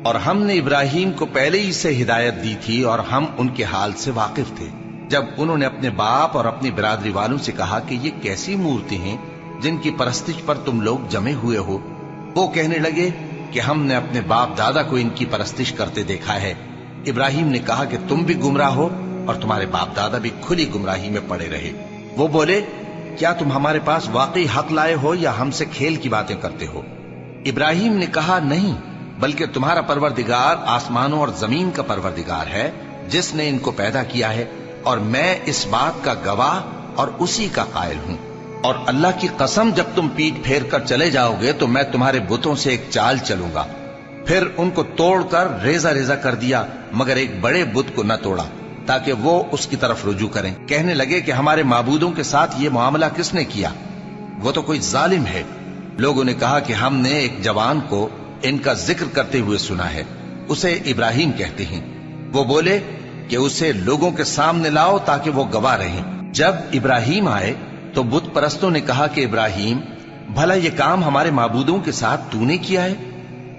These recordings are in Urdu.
اور ہم نے ابراہیم کو پہلے ہی سے ہدایت دی تھی اور ہم ان کے حال سے واقف تھے۔ جب انہوں نے اپنے باپ اور اپنی برادری والوں سے کہا کہ یہ کیسی مورتی ہیں جن کی پرستش پر تم لوگ جمے ہوئے ہو، وہ کہنے لگے کہ ہم نے اپنے باپ دادا کو ان کی پرستش کرتے دیکھا ہے۔ ابراہیم نے کہا کہ تم بھی گمراہ ہو اور تمہارے باپ دادا بھی کھلی گمراہی میں پڑے رہے۔ وہ بولے، کیا تم ہمارے پاس واقعی حق لائے ہو یا ہم سے کھیل کی باتیں کرتے ہو؟ ابراہیم نے کہا، نہیں، بلکہ تمہارا پروردگار آسمانوں اور زمین کا پروردگار ہے جس نے ان کو پیدا کیا ہے، اور میں اس بات کا گواہ اور اسی کا قائل ہوں۔ اور اللہ کی قسم، جب تم پیٹ پھیر کر چلے جاؤ گے تو میں تمہارے بتوں سے ایک چال چلوں گا۔ پھر ان کو توڑ کر ریزہ ریزہ کر دیا، مگر ایک بڑے بت کو نہ توڑا تاکہ وہ اس کی طرف رجوع کریں۔ کہنے لگے کہ ہمارے معبودوں کے ساتھ یہ معاملہ کس نے کیا؟ وہ تو کوئی ظالم ہے۔ لوگوں نے کہا کہ ہم نے ایک جوان کو ان کا ذکر کرتے ہوئے سنا ہے، اسے ابراہیم کہتے ہیں۔ وہ بولے کہ اسے لوگوں کے سامنے لاؤ تاکہ وہ گواہ رہیں۔ جب ابراہیم آئے تو بت پرستوں نے کہا کہ ابراہیم، بھلا یہ کام ہمارے معبودوں کے ساتھ تو نے کیا ہے؟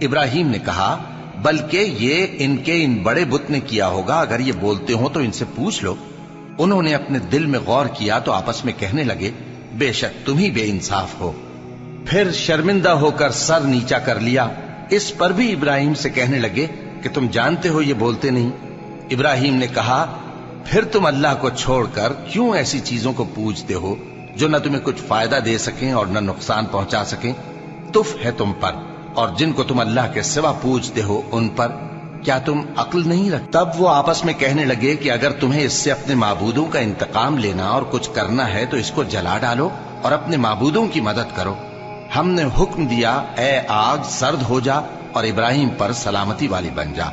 ابراہیم نے کہا، بلکہ یہ ان بڑے بت نے کیا ہوگا، اگر یہ بولتے ہوں تو ان سے پوچھ لو۔ انہوں نے اپنے دل میں غور کیا تو آپس میں کہنے لگے، بے شک تم ہی بے انصاف ہو۔ پھر شرمندہ ہو کر سر نیچا کر لیا۔ اس پر بھی ابراہیم سے کہنے لگے کہ تم جانتے ہو یہ بولتے نہیں۔ ابراہیم نے کہا، پھر تم اللہ کو چھوڑ کر کیوں ایسی چیزوں کو پوجتے ہو جو نہ تمہیں کچھ فائدہ دے سکیں اور نہ نقصان پہنچا سکیں؟ تف ہے تم پر اور جن کو تم اللہ کے سوا پوجتے ہو ان پر، کیا تم عقل نہیں رکھتے؟ تب وہ آپس میں کہنے لگے کہ اگر تمہیں اس سے اپنے معبودوں کا انتقام لینا اور کچھ کرنا ہے تو اس کو جلا ڈالو اور اپنے معبودوں کی مدد کرو۔ ہم نے حکم دیا، اے آگ سرد ہو جا اور ابراہیم پر سلامتی والی بن جا۔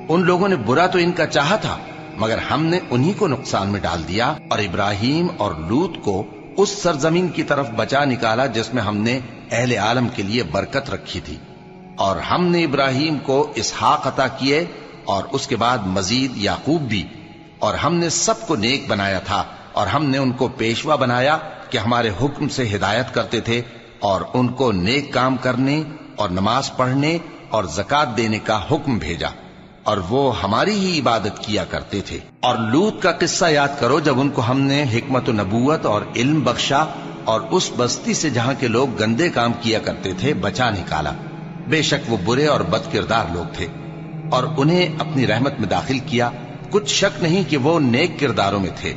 ان لوگوں نے برا تو ان کا چاہا تھا، مگر ہم نے انہی کو نقصان میں ڈال دیا اور ابراہیم اور لوط کو اس سرزمین کی طرف بچا نکالا جس میں ہم نے اہل عالم کے لیے برکت رکھی تھی۔ اور ہم نے ابراہیم کو اسحاق عطا کیے اور اس کے بعد مزید یعقوب بھی، اور ہم نے سب کو نیک بنایا تھا اور ہم نے ان کو پیشوا بنایا کہ ہمارے حکم سے ہدایت کرتے تھے، اور ان کو نیک کام کرنے اور نماز پڑھنے اور زکوٰۃ دینے کا حکم بھیجا، اور وہ ہماری ہی عبادت کیا کرتے تھے۔ اور لوط کا قصہ یاد کرو جب ان کو ہم نے حکمت و نبوت اور علم بخشا اور اس بستی سے جہاں کے لوگ گندے کام کیا کرتے تھے بچا نکالا۔ بے شک وہ برے اور بد کردار لوگ تھے، اور انہیں اپنی رحمت میں داخل کیا، کچھ شک نہیں کہ وہ نیک کرداروں میں تھے۔